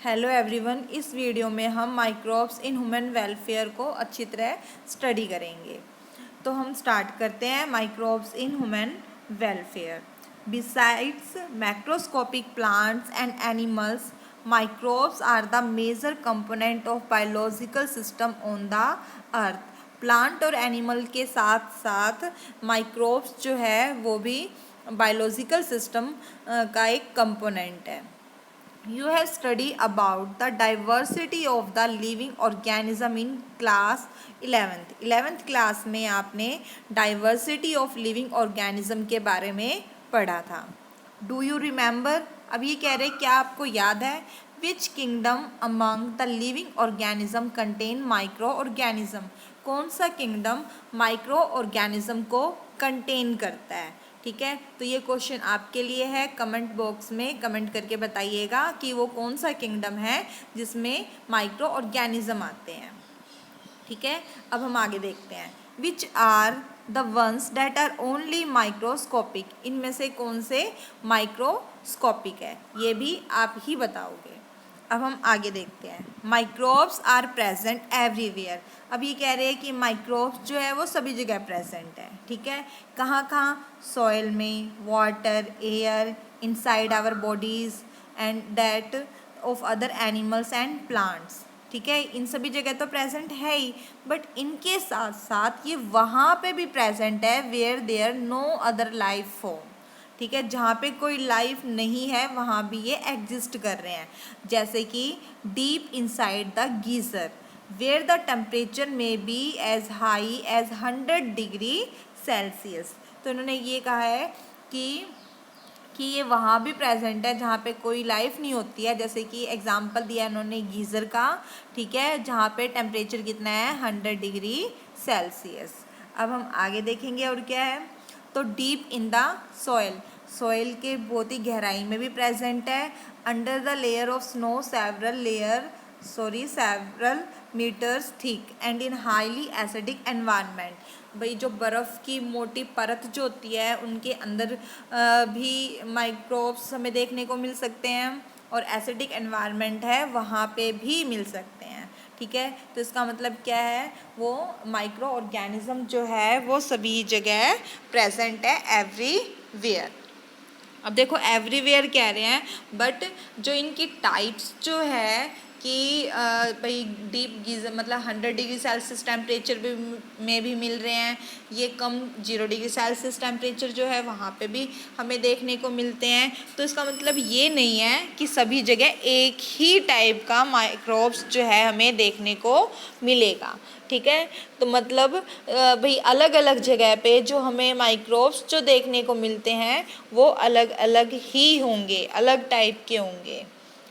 Hello everyone, इस video में हम माइक्रोब्स इन ह्यूमन वेलफेयर को अच्छी तरह स्टडी करेंगे। तो हम स्टार्ट करते हैं microbes in human welfare. Besides macroscopic plants and animals, microbes are the major component of biological system on the earth. Plant और एनिमल के साथ साथ माइक्रोब्स जो है वो भी बायोलॉजिकल सिस्टम का एक कंपोनेंट है। You have studied about the diversity of the living organism in class 11th class में आपने diversity of living organism के बारे में पढ़ा था। Do you remember? अब ये कह रहे क्या आपको याद है? Which kingdom among the living organism contain microorganism? कौन सा किंगडम माइक्रो ऑर्गेनिज्म को कंटेन करता है? ठीक है, तो ये क्वेश्चन आपके लिए है। कमेंट बॉक्स में कमेंट करके बताइएगा कि वो कौन सा किंगडम है जिसमें माइक्रो ऑर्गेनिज्म आते हैं। ठीक है, अब हम आगे देखते हैं। Which are the ones that are only microscopic, इनमें से कौन से माइक्रोस्कोपिक है, ये भी आप ही बताओगे। अब हम आगे देखते हैं। Microbes are present everywhere. अब ये कह रहे हैं कि माइक्रोब्स जो है वो सभी जगह प्रेजेंट है। ठीक है, कहाँ कहाँ? सॉइल में, water, air, inside our bodies and that of other animals and plants. ठीक है, इन सभी जगह तो प्रेजेंट है ही, बट इनके साथ साथ ये वहाँ पे भी प्रेजेंट है where there no other life form. ठीक है, जहाँ पे कोई लाइफ नहीं है वहाँ भी ये एग्जिस्ट कर रहे हैं। जैसे कि deep inside the geyser where the temperature may be as high as 100 degree Celsius. तो इन्होंने ये कहा है कि ये वहाँ भी प्रेजेंट है जहाँ पे कोई लाइफ नहीं होती है। जैसे कि एग्जांपल दिया इन्होंने गीज़र का। ठीक है, जहाँ पे टेम्परेचर कितना है? 100 डिग्री सेल्सियस। अब हम आगे देखेंगे और क्या है। तो deep in the soil, soil के बहुत ही गहराई में भी प्रेजेंट है। Under the layer of snow several metres thick and in highly acidic environment. भाई जो बर्फ़ की मोटी परत जो होती है उनके अंदर भी माइक्रोब्स हमें देखने को मिल सकते हैं, और एसिडिक एनवायरनमेंट है वहाँ पे भी मिल सकते हैं। ठीक है, तो इसका मतलब क्या है? वो माइक्रो ऑर्गेनिज्म जो है वो सभी जगह प्रेजेंट है, एवरीवेयर। अब देखो एवरीवेयर कह रहे हैं, बट जो इनकी टाइप्स जो है कि भाई डीप गीज़र मतलब 100 डिग्री सेल्सियस टेम्परेचर में भी मिल रहे हैं, ये कम 0 डिग्री सेल्सियस टेम्परेचर जो है वहाँ पे भी हमें देखने को मिलते हैं। तो इसका मतलब ये नहीं है कि सभी जगह एक ही टाइप का माइक्रोब्स जो है हमें देखने को मिलेगा। ठीक है, तो मतलब भाई अलग अलग जगह पे जो हमें माइक्रोब्स जो देखने को मिलते हैं वो अलग अलग ही होंगे, अलग टाइप के होंगे।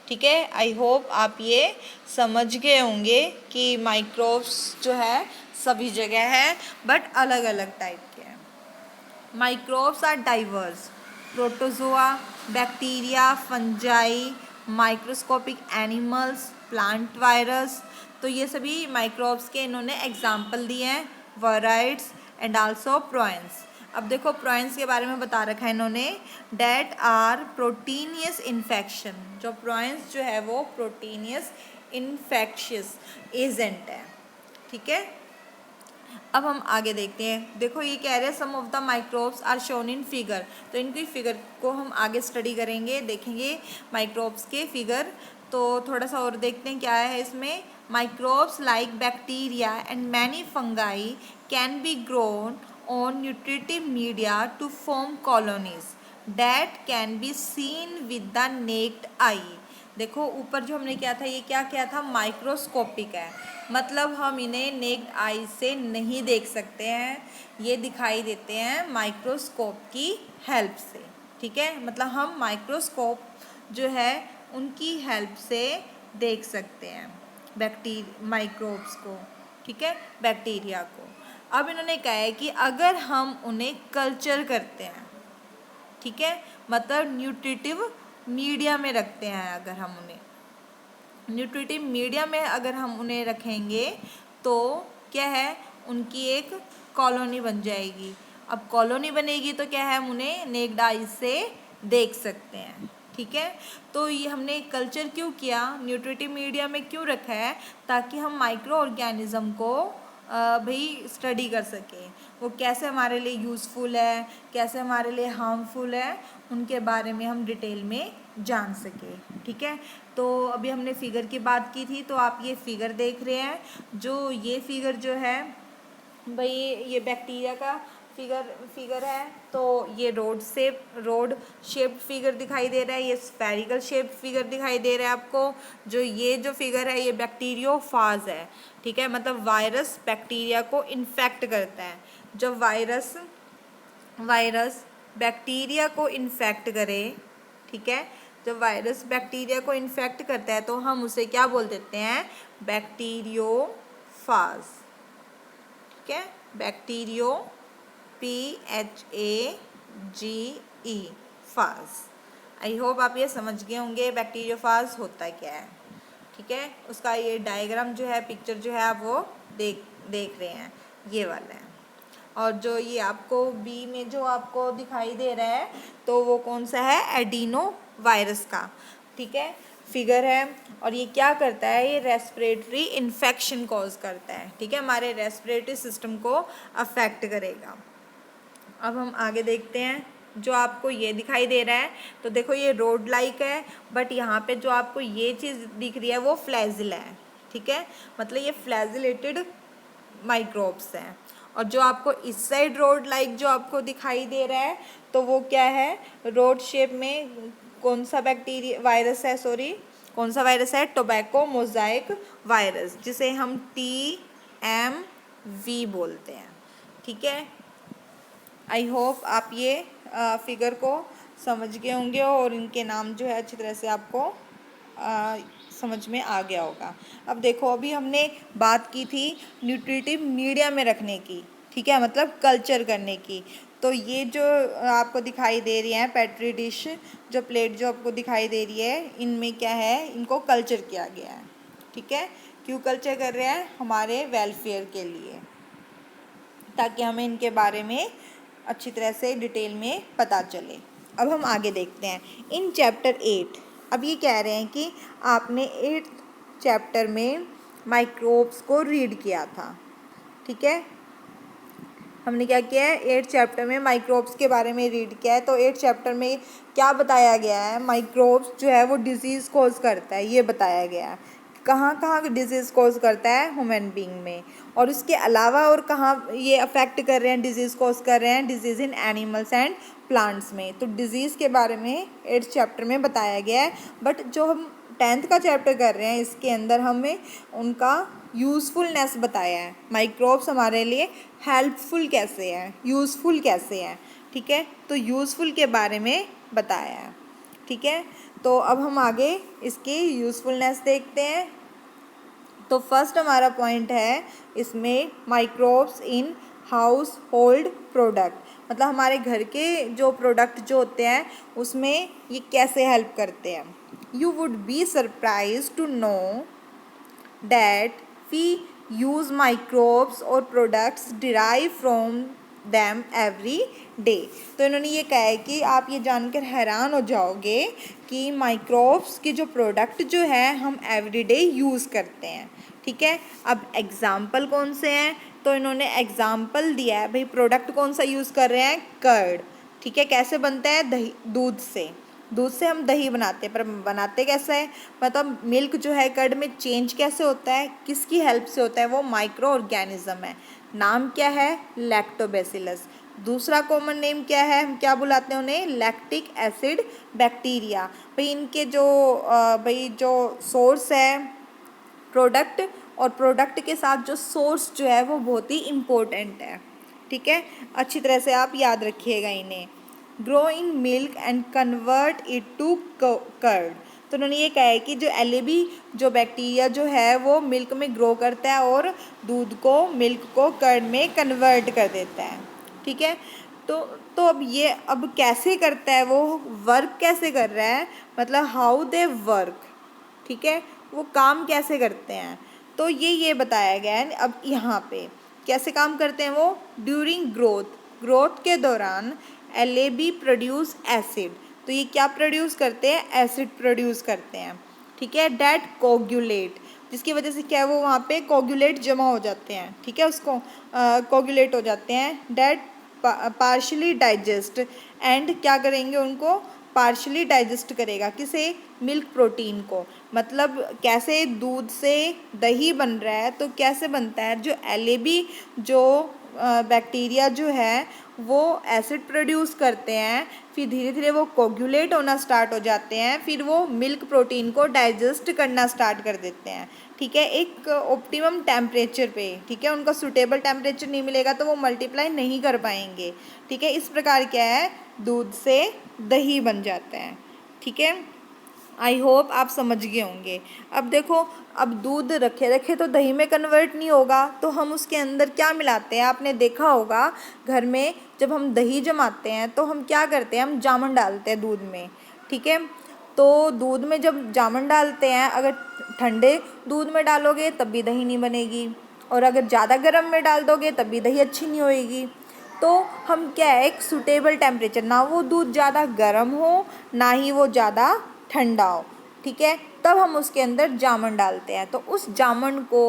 ठीक है, आई होप आप ये समझ गए होंगे कि माइक्रोब्स जो है सभी जगह है बट अलग अलग टाइप के हैं। Microbes are diverse, protozoa, bacteria, fungi, microscopic animals, plant virus. तो ये सभी माइक्रोब्स के इन्होंने एग्जाम्पल दिए हैं, वराइड्स एंड आल्सो प्रोइंस। अब देखो प्रोइंस के बारे में बता रखा है इन्होंने, डेट आर प्रोटीनियस इन्फेक्शन। जो प्रोइंस जो है वो प्रोटीनियस इन्फेक्शियस एजेंट है। ठीक है, अब हम आगे देखते हैं। देखो ये कह रहे हैं some of the microbes are shown in figure, तो इनकी फिगर को हम आगे स्टडी करेंगे, देखेंगे माइक्रोब्स के फिगर। तो थोड़ा सा और देखते हैं क्या है इसमें। Microbes like bacteria and many fungi can be grown on nutritive media to form colonies that can be seen with the naked eye. देखो ऊपर जो हमने किया था ये क्या था? माइक्रोस्कोपिक है, मतलब हम इन्हें नेक्ड आई से नहीं देख सकते हैं, ये दिखाई देते हैं माइक्रोस्कोप की हेल्प से। ठीक है, मतलब हम माइक्रोस्कोप जो है उनकी हेल्प से देख सकते हैं माइक्रोब्स को। ठीक है, बैक्टीरिया को। अब इन्होंने कहा है कि अगर हम उन्हें कल्चर करते हैं, ठीक है, मतलब न्यूट्रिटिव मीडिया में रखते हैं, अगर हम उन्हें न्यूट्रिटिव मीडिया में अगर हम उन्हें रखेंगे तो क्या है? उनकी एक कॉलोनी बन जाएगी। अब कॉलोनी बनेगी तो क्या है? हम उन्हें नेक्ड आई से देख सकते हैं। ठीक ठीक है। तो ये हमने कल्चर क्यों किया, न्यूट्रिटिव मीडिया में क्यों रखा है, ताकि हम माइक्रो ऑर्गेनिज्म को भाई स्टडी कर सकें, वो कैसे हमारे लिए यूज़फुल है, कैसे हमारे लिए हार्मफुल है, उनके बारे में हम डिटेल में जान सकें। ठीक है। तो अभी हमने फिगर की बात की थी, तो आप ये फिगर देख रहे हैं, जो ये फिगर जो है भाई ये बैक्टीरिया का फिगर है। तो ये रोड शेप्ड फिगर दिखाई दे रहा है, ये स्फेरिकल शेप्ड फिगर दिखाई दे रहा है आपको। जो ये जो फिगर है ये बैक्टीरियोफाज है। ठीक है, मतलब वायरस बैक्टीरिया को इन्फेक्ट करता है। जब वायरस बैक्टीरिया को इन्फेक्ट करे, ठीक है, जब वायरस बैक्टीरिया को इन्फेक्ट करता है तो हम उसे क्या बोल देते हैं, बैक्टीरियोफाज। ठीक है, बैक्टीरियो PHAGE फाज। आई होप आप ये समझ गए होंगे बैक्टीरियोफाज होता क्या है। ठीक है, उसका ये डायग्राम जो है, पिक्चर जो है, आप वो देख रहे हैं, ये वाला है। और जो ये आपको बी में जो आपको दिखाई दे रहा है, तो वो कौन सा है, एडिनो वायरस का। ठीक है, फिगर है। और ये क्या करता है, ये रेस्पिरेटरी इन्फेक्शन कॉज करता है। ठीक है, हमारे रेस्पिरेटरी सिस्टम को अफेक्ट करेगा। अब हम आगे देखते हैं, जो आपको ये दिखाई दे रहा है, तो देखो ये रोड लाइक है, बट यहाँ पे जो आपको ये चीज़ दिख रही है वो फ्लैजिला है। ठीक है, मतलब ये फ्लैजिलेटेड माइक्रोब्स हैं। और जो आपको इस साइड रोड लाइक जो आपको दिखाई दे रहा है, तो वो क्या है, रोड शेप में कौन सा कौन सा वायरस है, टोबैको मोज़ाइक वायरस, जिसे हम TMV बोलते हैं। ठीक है, आई होप आप ये फिगर को समझ गए होंगे और इनके नाम जो है अच्छी तरह से आपको समझ में आ गया होगा। अब देखो, अभी हमने बात की थी न्यूट्रिटिव मीडिया में रखने की, ठीक है, मतलब कल्चर करने की। तो ये जो आपको दिखाई दे रही है पेट्री डिश, जो प्लेट जो आपको दिखाई दे रही है, इनमें क्या है, इनको कल्चर किया गया है। ठीक है, क्यों कल्चर कर रहे हैं, हमारे वेलफेयर के लिए, ताकि हमें इनके बारे में अच्छी तरह से डिटेल में पता चले। अब हम आगे देखते हैं इन चैप्टर 8। अब ये कह रहे हैं कि आपने 8th चैप्टर में माइक्रोब्स को रीड किया था। ठीक है, हमने क्या किया है, 8th चैप्टर में माइक्रोब्स के बारे में रीड किया है। तो 8th चैप्टर में क्या बताया गया है, माइक्रोब्स जो है वो डिजीज़ कॉज करता है, ये बताया गया है। कहाँ कहाँ डिजीज़ कॉज करता है, ह्यूमन बीइंग में, और उसके अलावा और कहाँ ये अफेक्ट कर रहे हैं, डिजीज़ कॉज कर रहे हैं, disease in animals and plants में। तो डिजीज़ के बारे में 8th चैप्टर में बताया गया है। बट जो हम 10th का चैप्टर कर रहे हैं, इसके अंदर हमें उनका यूज़फुलनेस बताया है, माइक्रोब्स हमारे लिए हेल्पफुल कैसे हैं, यूज़फुल कैसे हैं। ठीक है, तो यूज़फुल के बारे में बताया है। ठीक है, तो अब हम आगे इसकी यूज़फुलनेस देखते हैं। तो फर्स्ट हमारा पॉइंट है इसमें, microbes in house hold product, मतलब हमारे घर के जो प्रोडक्ट जो होते हैं उसमें ये कैसे हेल्प करते हैं। You would be surprise to know that we use microbes or products derived from them every day। तो इन्होंने ये कहा है कि आप ये जानकर हैरान हो जाओगे कि माइक्रोब्स के जो प्रोडक्ट जो है हम एवरीडे यूज़ करते हैं। ठीक है, अब एग्ज़ाम्पल कौन से हैं, तो इन्होंने एग्ज़ाम्पल दिया है, भाई प्रोडक्ट कौन सा यूज़ कर रहे हैं, कर्ड। ठीक है, कैसे बनता है, दही, दूध से हम दही बनाते हैं, पर बनाते कैसे है, मतलब मिल्क जो है कर्ड में चेंज कैसे होता है, किसकी हेल्प से होता है, वो माइक्रो ऑर्गेनिज्म है। नाम क्या है, लैक्टोबैसिलस। दूसरा कॉमन नेम क्या है, हम क्या बुलाते हैं उन्हें, लैक्टिक एसिड बैक्टीरिया। भाई इनके जो सोर्स है प्रोडक्ट, और प्रोडक्ट के साथ जो सोर्स जो है वो बहुत ही इम्पोर्टेंट है। ठीक है, अच्छी तरह से आप याद रखिएगा इन्हें। Grow in milk and convert it to curd. तो उन्होंने ये कहा है कि जो एलएबी जो बैक्टीरिया जो है वो मिल्क में ग्रो करता है और मिल्क को कर्ड में कन्वर्ट कर देता है। ठीक है, तो अब कैसे करता है, वो वर्क कैसे कर रहा है, मतलब हाउ दे वर्क। ठीक है, वो काम कैसे करते हैं, तो ये बताया गया है। अब यहाँ पे कैसे काम करते हैं वो, ड्यूरिंग ग्रोथ के दौरान LAB प्रोड्यूस एसिड। तो तो ये क्या प्रोड्यूस करते हैं, एसिड प्रोड्यूस करते हैं, ठीक है, डेट कोगुलेट, जिसकी वजह से क्या है, वो वहाँ पे कोगुलेट जमा हो जाते हैं, ठीक है, उसको कोगुलेट हो जाते हैं, डेट पार्शली डाइजेस्ट, एंड क्या करेंगे, उनको पार्शली डाइजेस्ट करेगा, किसे, मिल्क प्रोटीन को। मतलब कैसे दूध से दही बन रहा है, तो कैसे बनता है, जो एलएबी जो बैक्टीरिया जो है वो एसिड प्रोड्यूस करते हैं, फिर धीरे धीरे वो कोगुलेट होना स्टार्ट हो जाते हैं, फिर वो मिल्क प्रोटीन को डाइजेस्ट करना स्टार्ट कर देते हैं, ठीक है, एक ऑप्टिमम टेम्परेचर पे, ठीक है, उनका सूटेबल टेम्परेचर नहीं मिलेगा तो वो मल्टीप्लाई नहीं कर पाएंगे, ठीक है, इस प्रकार क्या है, दूध से दही बन जाता है, ठीक है। आई होप आप समझ गए होंगे। अब देखो, अब दूध रखे रखे तो दही में कन्वर्ट नहीं होगा, तो हम उसके अंदर क्या मिलाते हैं, आपने देखा होगा घर में जब हम दही जमाते हैं तो हम क्या करते हैं, हम जामुन डालते हैं दूध में, ठीक है, तो दूध में जब जामुन डालते हैं, अगर ठंडे दूध में डालोगे तब भी दही नहीं बनेगी, और अगर ज़्यादा गर्म में डाल दोगे तब भी दही अच्छी नहीं होएगी। तो हम क्या है, एक सूटेबल टेम्परेचर, ना वो दूध ज़्यादा गर्म हो ना ही वो ज़्यादा ठंडा हो, ठीक है, तब हम उसके अंदर जामुन डालते हैं। तो उस जामुन को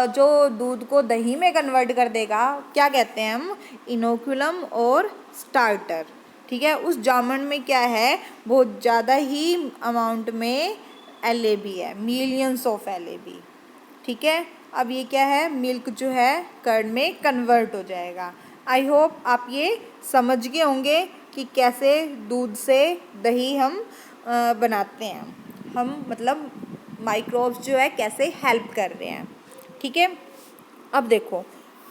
जो दूध को दही में कन्वर्ट कर देगा, क्या कहते हैं हम, इनोकुलम और स्टार्टर, ठीक है। उस जामुन में क्या है, बहुत ज़्यादा ही अमाउंट में एलएबी है, मिलियंस ऑफ एलएबी, ठीक है। अब ये क्या है, मिल्क जो है कर्ड में कन्वर्ट हो जाएगा। आई होप आप ये समझ गए होंगे कि कैसे दूध से दही हम बनाते हैं, हम मतलब माइक्रोब्स जो है कैसे हेल्प कर रहे हैं, ठीक है। अब देखो,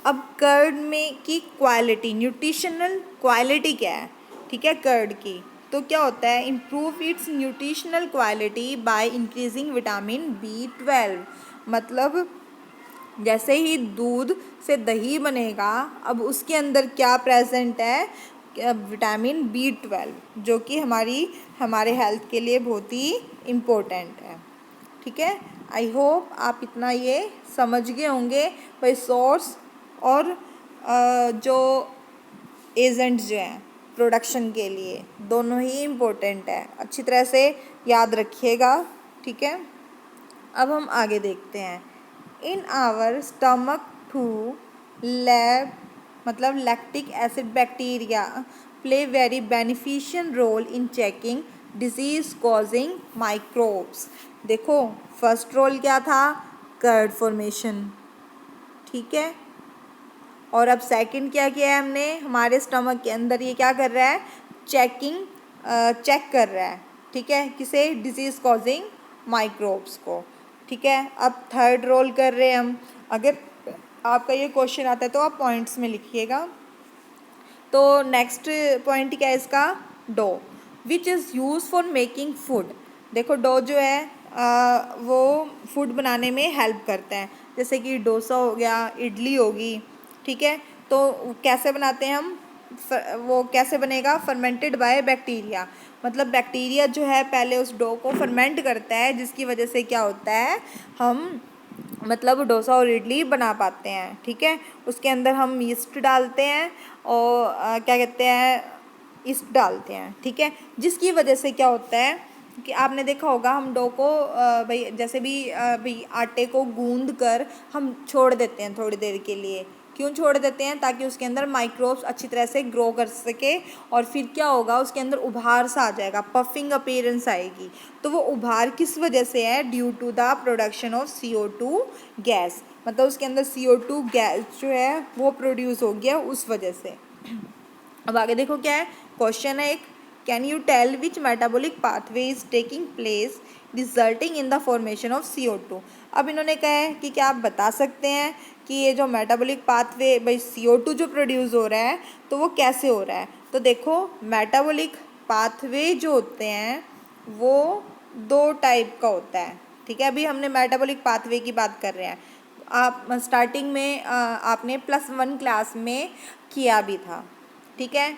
अब कर्ड में की क्वालिटी, न्यूट्रिशनल क्वालिटी क्या है, ठीक है, कर्ड की, तो क्या होता है, improve it's nutritional quality by increasing vitamin B12। मतलब जैसे ही दूध से दही बनेगा, अब उसके अंदर क्या प्रेजेंट है, विटामिन B12, जो कि हमारे हेल्थ के लिए बहुत ही इम्पोर्टेंट है, ठीक है। आई होप आप इतना ये समझ गए होंगे भाई, सोर्स और जो एजेंट जो हैं प्रोडक्शन के लिए, दोनों ही इम्पोर्टेंट है, अच्छी तरह से याद रखिएगा, ठीक है। अब हम आगे देखते हैं, in our stomach too LAB, मतलब lactic acid bacteria play very beneficial role in checking disease causing microbes. देखो, फर्स्ट रोल क्या था, कर्ड फॉर्मेशन, ठीक है, और अब सेकंड क्या किया है हमने, हमारे स्टमक के अंदर ये क्या कर रहा है, चेक कर रहा है, ठीक है, किसे, डिजीज़ कॉजिंग माइक्रोब्स को, ठीक है। अब थर्ड रोल कर रहे हैं हम, अगर आपका ये क्वेश्चन आता है तो आप पॉइंट्स में लिखिएगा। तो नेक्स्ट पॉइंट क्या है इसका, dough, which is use for making food. देखो, डो जो है वो फूड बनाने में हेल्प करता है, जैसे कि डोसा हो गया, इडली होगी, ठीक है, तो कैसे बनाते हैं हम, वो कैसे बनेगा, फर्मेंटेड बाय बैक्टीरिया, मतलब बैक्टीरिया जो है पहले उस डो को फर्मेंट करता है, जिसकी वजह से क्या होता है, हम मतलब डोसा और इडली बना पाते हैं, ठीक है। उसके अंदर हम यीस्ट डालते हैं और क्या कहते हैं, यीस्ट डालते हैं, ठीक है, जिसकी वजह से क्या होता है कि आपने देखा होगा, हम डो को भाई जैसे भी भाई आटे को गूंद कर हम छोड़ देते हैं थोड़ी देर के लिए, क्यों छोड़ देते हैं, ताकि उसके अंदर माइक्रोब्स अच्छी तरह से ग्रो कर सके, और फिर क्या होगा, उसके अंदर उभार सा आ जाएगा, पफिंग अपीयरेंस आएगी। तो वो उभार किस वजह से है, due to the production of CO2 gas, मतलब उसके अंदर CO2 गैस जो है वो प्रोड्यूस हो गया उस वजह से। अब आगे देखो क्या है, क्वेश्चन है एक, can you tell which metabolic pathway is taking place resulting in the formation of CO2। अब इन्होंने कहा है कि क्या आप बता सकते हैं कि ये जो मेटाबॉलिक पाथवे भाई CO2 जो प्रोड्यूस हो रहा है तो वो कैसे हो रहा है। तो देखो, मेटाबॉलिक पाथवे जो होते हैं वो दो टाइप का होता है, ठीक है। अभी हमने मेटाबॉलिक पाथवे की बात कर रहे हैं, आप स्टार्टिंग में आपने +1 क्लास में किया भी था, ठीक है।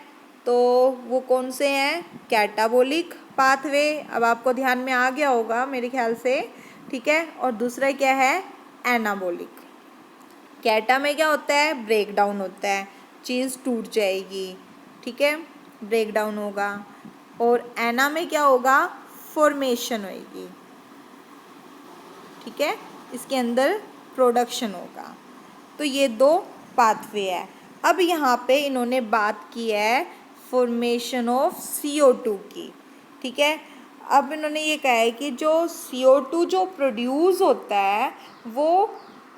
तो वो कौन से हैं, कैटाबॉलिक पाथवे, अब आपको ध्यान में आ गया होगा मेरे ख्याल से, ठीक है। और दूसरा क्या है, एनाबॉलिक। कैटा में क्या होता है, ब्रेक डाउन होता है, चीज़ टूट जाएगी, ठीक है, ब्रेक डाउन होगा। और एना में क्या होगा, फॉर्मेशन होएगी, ठीक है, इसके अंदर प्रोडक्शन होगा। तो ये दो पाथवे है। अब यहाँ पे इन्होंने बात की है फॉर्मेशन ऑफ CO2 की, ठीक है। अब इन्होंने ये कहा है कि जो CO2 जो प्रोड्यूस होता है वो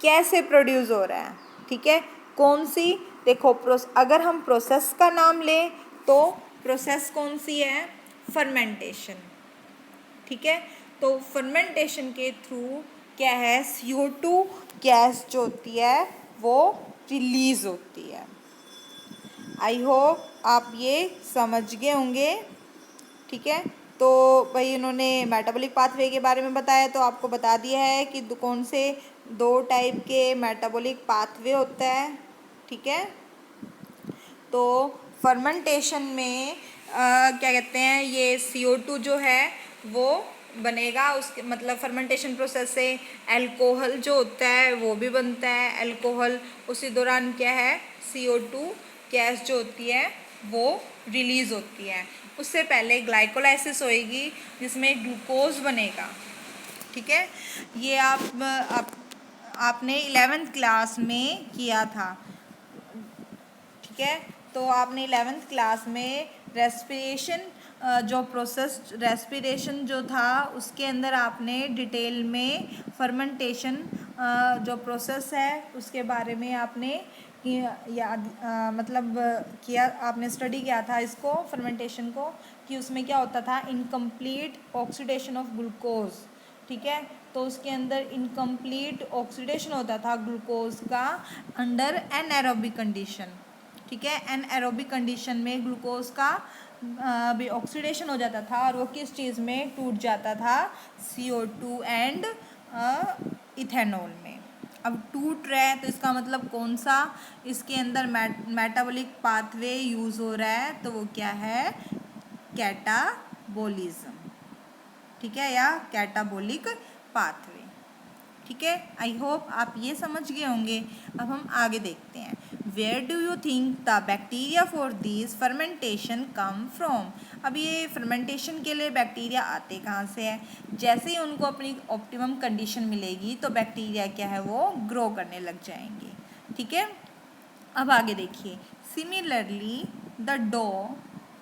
कैसे प्रोड्यूस हो रहा है, ठीक है, कौन सी, देखो अगर हम प्रोसेस का नाम लें तो प्रोसेस कौन सी है, फर्मेंटेशन, ठीक है। तो फर्मेंटेशन के थ्रू क्या है, CO2 गैस जो होती है वो रिलीज होती है। आई होप आप ये समझ गए होंगे, ठीक है। तो भाई इन्होंने मेटाबॉलिक पाथवे के बारे में बताया, तो आपको बता दिया है कि कौन से दो टाइप के मेटाबॉलिक पाथवे होता है, ठीक है। तो फर्मेंटेशन में क्या कहते हैं, ये CO2 जो है वो बनेगा, उसके मतलब फर्मेंटेशन प्रोसेस से अल्कोहल जो होता है वो भी बनता है, अल्कोहल उसी दौरान क्या है, CO2 गैस जो होती है वो रिलीज होती है। उससे पहले ग्लाइकोलाइसिस होएगी जिसमें ग्लूकोज बनेगा, ठीक है। ये आपने 11th क्लास में किया था, ठीक है। तो आपने 11th क्लास में रेस्पिरेशन जो प्रोसेस रेस्पिरेशन जो था उसके अंदर आपने डिटेल में फर्मेंटेशन जो प्रोसेस है उसके बारे में आपने याद मतलब किया, आपने स्टडी किया था इसको फर्मेंटेशन को, कि उसमें क्या होता था, इनकम्प्लीट ऑक्सीडेशन ऑफ ग्लूकोज, ठीक है। तो उसके अंदर इनकम्प्लीट ऑक्सीडेशन होता था ग्लूकोज का अंडर एनारोबिक कंडीशन, ठीक है। एनारोबिक कंडीशन में ग्लूकोज का भी ऑक्सीडेशन हो जाता था और वो किस चीज़ में टूट जाता था, CO2 एंड इथेनॉल में। अब टूट रहा है तो इसका मतलब कौन सा इसके अंदर मेटाबॉलिक पाथवे यूज़ हो रहा है, तो वो क्या है, कैटाबोलिज्म, ठीक है, या कैटाबोलिक पाथवे, ठीक है। आई होप आप ये समझ गए होंगे। अब हम आगे देखते हैं, where do you think the bacteria for this fermentation come from. अब ये फर्मेंटेशन के लिए बैक्टीरिया आते कहाँ से हैं, जैसे ही उनको अपनी ऑप्टिमम कंडीशन मिलेगी तो बैक्टीरिया क्या है वो ग्रो करने लग जाएंगे, ठीक है। अब आगे देखिए, similarly the dough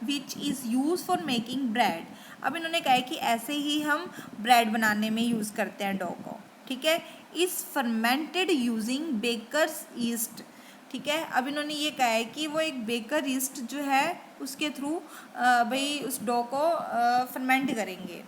which is use for making bread. अब इन्होंने कहा है कि ऐसे ही हम ब्रेड बनाने में यूज़ करते हैं डो को, ठीक है, is fermented using baker's yeast, ठीक है। अब इन्होंने ये कहा है कि वो एक बेकर ईस्ट जो है उसके थ्रू भाई उस डो को फर्मेंट करेंगे,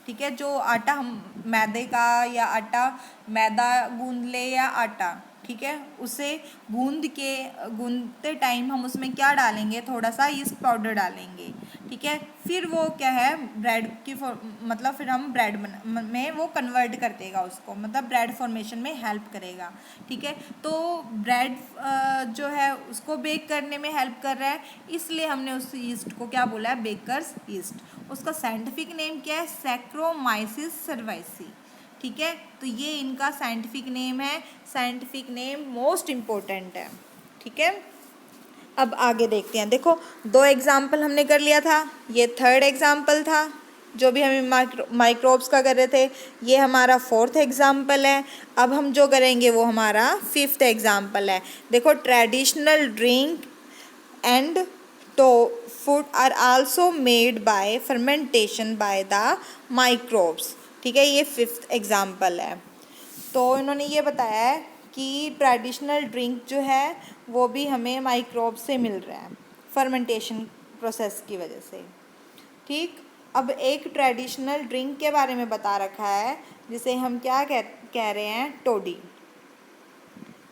ठीक है। जो आटा हम मैदे का या आटा मैदा गूंद ले या आटा, ठीक है, उसे गूंदते टाइम हम उसमें क्या डालेंगे, थोड़ा सा ईस्ट पाउडर डालेंगे, ठीक है। फिर वो क्या है ब्रेड की मतलब फिर हम ब्रेड में वो कन्वर्ट कर देगा उसको, मतलब ब्रेड फॉर्मेशन में हेल्प करेगा, ठीक है। तो ब्रेड जो है उसको बेक करने में हेल्प कर रहा है, इसलिए हमने उस ईस्ट को क्या बोला है, बेकर्स ईस्ट। उसका साइंटिफिक नेम क्या है, सैक्रोमाइसिस सर्वाइसी, ठीक है। तो ये इनका साइंटिफिक नेम है, साइंटिफिक नेम मोस्ट इम्पोर्टेंट है, ठीक है। अब आगे देखते हैं, देखो दो एग्जाम्पल हमने कर लिया था, ये थर्ड एग्जाम्पल था जो भी हमें माइक्रोब्स का कर रहे थे, ये हमारा फोर्थ एग्जाम्पल है। अब हम जो करेंगे वो हमारा फिफ्थ एग्जाम्पल है। देखो ट्रेडिशनल ड्रिंक एंड तो food are also made by fermentation by the microbes, ठीक है, ये फिफ्थ एग्जाम्पल है। तो इन्होंने ये बताया है कि ट्रेडिशनल ड्रिंक जो है वो भी हमें माइक्रोब से मिल रहा है फर्मेंटेशन प्रोसेस की वजह से, ठीक। अब एक ट्रेडिशनल ड्रिंक के बारे में बता रखा है जिसे हम क्या कह रहे हैं, टोडी,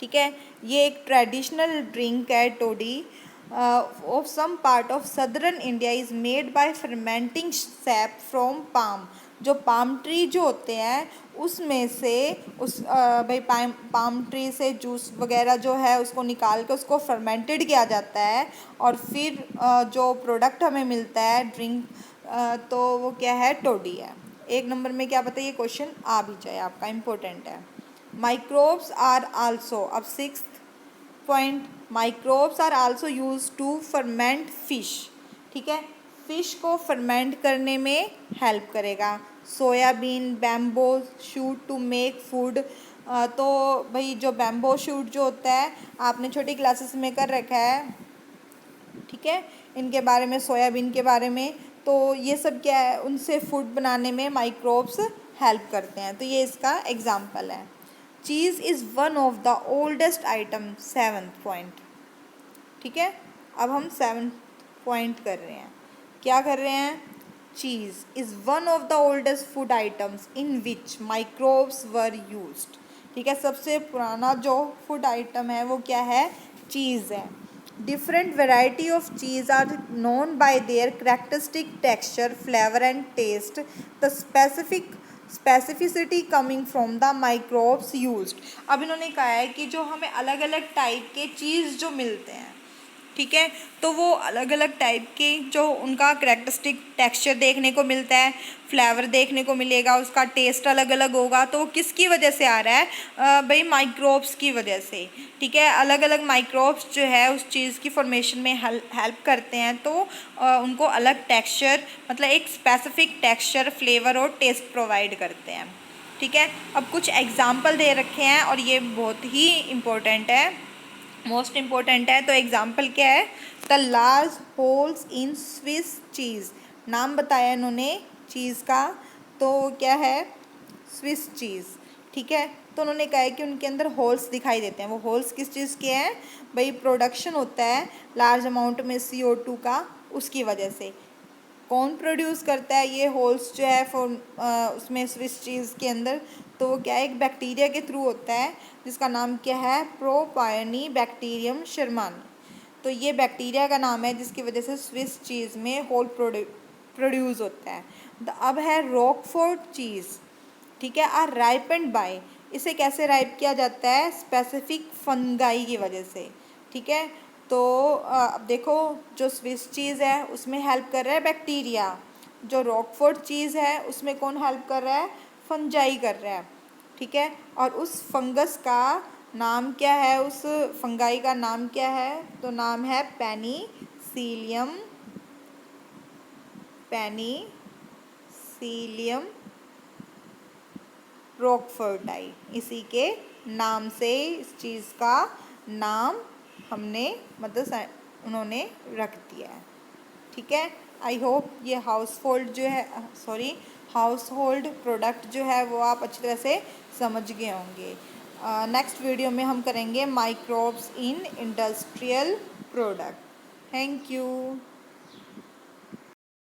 ठीक है। ये एक ट्रेडिशनल ड्रिंक है toddy of some part of southern India is made by fermenting sap from palm. जो पाम ट्री जो होते हैं उसमें से उस भाई पाम ट्री से जूस वगैरह जो है उसको निकाल के उसको फर्मेंटेड किया जाता है और फिर जो प्रोडक्ट हमें मिलता है ड्रिंक तो वो क्या है, टोडी है। एक नंबर में क्या बताइए, क्वेश्चन आ भी जाए आपका, इम्पोर्टेंट है। माइक्रोब्स आर आल्सो, अब sixth point, microbes are also use to ferment fish, ठीक है। फिश को फर्मेंट करने में हेल्प करेगा। Soybean, bamboo shoot to make food. तो भाई जो बैम्बो शूट जो होता है आपने छोटी क्लासेस में कर रखा है, ठीक है, इनके बारे में, सोयाबीन के बारे में। तो ये सब क्या है, उनसे फूड बनाने में माइक्रोब्स हेल्प करते हैं। तो ये इसका एग्जाम्पल है। Cheese is one of the oldest item, 7th point. ठीक है, अब हम 7th पॉइंट कर रहे हैं। क्या कर रहे हैं? Cheese is one of the oldest food items in which microbes were used. ठीक है, सबसे पुराना जो फूड आइटम है वो क्या है? चीज़ है। Different variety of cheese are known by their characteristic texture, flavour and taste. The specificity coming from the microbes used. अब इन्होंने कहा है कि जो हमें अलग अलग टाइप के चीज़ जो मिलते हैं, ठीक है, तो वो अलग अलग टाइप के जो उनका करेक्टरिस्टिक टेक्सचर देखने को मिलता है, फ्लेवर देखने को मिलेगा, उसका टेस्ट अलग अलग होगा। तो किसकी वजह से आ रहा है? भाई माइक्रोब्स की वजह से। ठीक है, अलग अलग माइक्रोब्स जो है उस चीज़ की फॉर्मेशन में हेल्प करते हैं। तो उनको अलग टेक्सचर, मतलब एक स्पेसिफिक टेक्सचर, फ्लेवर और टेस्ट प्रोवाइड करते हैं। ठीक है, अब कुछ एग्जाम्पल दे रखे हैं और ये बहुत ही इम्पोर्टेंट है, मोस्ट इम्पोर्टेंट है। तो एग्जाम्पल क्या है? The large holes in Swiss cheese. नाम बताया इन्होंने चीज़ का, तो क्या है? Swiss cheese. ठीक है, तो उन्होंने कहा है कि उनके अंदर होल्स दिखाई देते हैं। वो होल्स किस चीज़ के हैं? भाई प्रोडक्शन होता है लार्ज अमाउंट में CO2 का, उसकी वजह से। कौन प्रोड्यूस करता है ये होल्स जो है उसमें स्विस चीज़ के अंदर? तो वो क्या है? एक बैक्टीरिया के थ्रू होता है जिसका नाम क्या है? प्रोपायनी बैक्टीरियम शर्मानी। तो ये बैक्टीरिया का नाम है जिसकी वजह से स्विस चीज़ में होल प्रोड्यूस होता है। अब है रॉकफोर्ट चीज़। ठीक है, आर राइपेंड बाय। इसे कैसे राइप किया जाता है? स्पेसिफिक फंगाई की वजह से। ठीक है, तो अब देखो, जो स्विस चीज़ है उसमें हेल्प कर रहा है बैक्टीरिया, जो रॉकफोर्ट चीज़ है उसमें कौन हेल्प कर रहा है? फंजाई कर रहा है। ठीक है, और उस फंगस का नाम क्या है? उस फंगाई का नाम क्या है? तो नाम है पेनिसिलियम, पेनिसिलियम रॉकफोर्टाई। इसी के नाम से इस चीज़ का नाम हमने, मतलब उन्होंने रख दिया है। ठीक है, आई होप ये हाउस होल्ड प्रोडक्ट जो है वो आप अच्छी तरह से समझ गए होंगे। नेक्स्ट वीडियो में हम करेंगे microbes in industrial product. Thank you.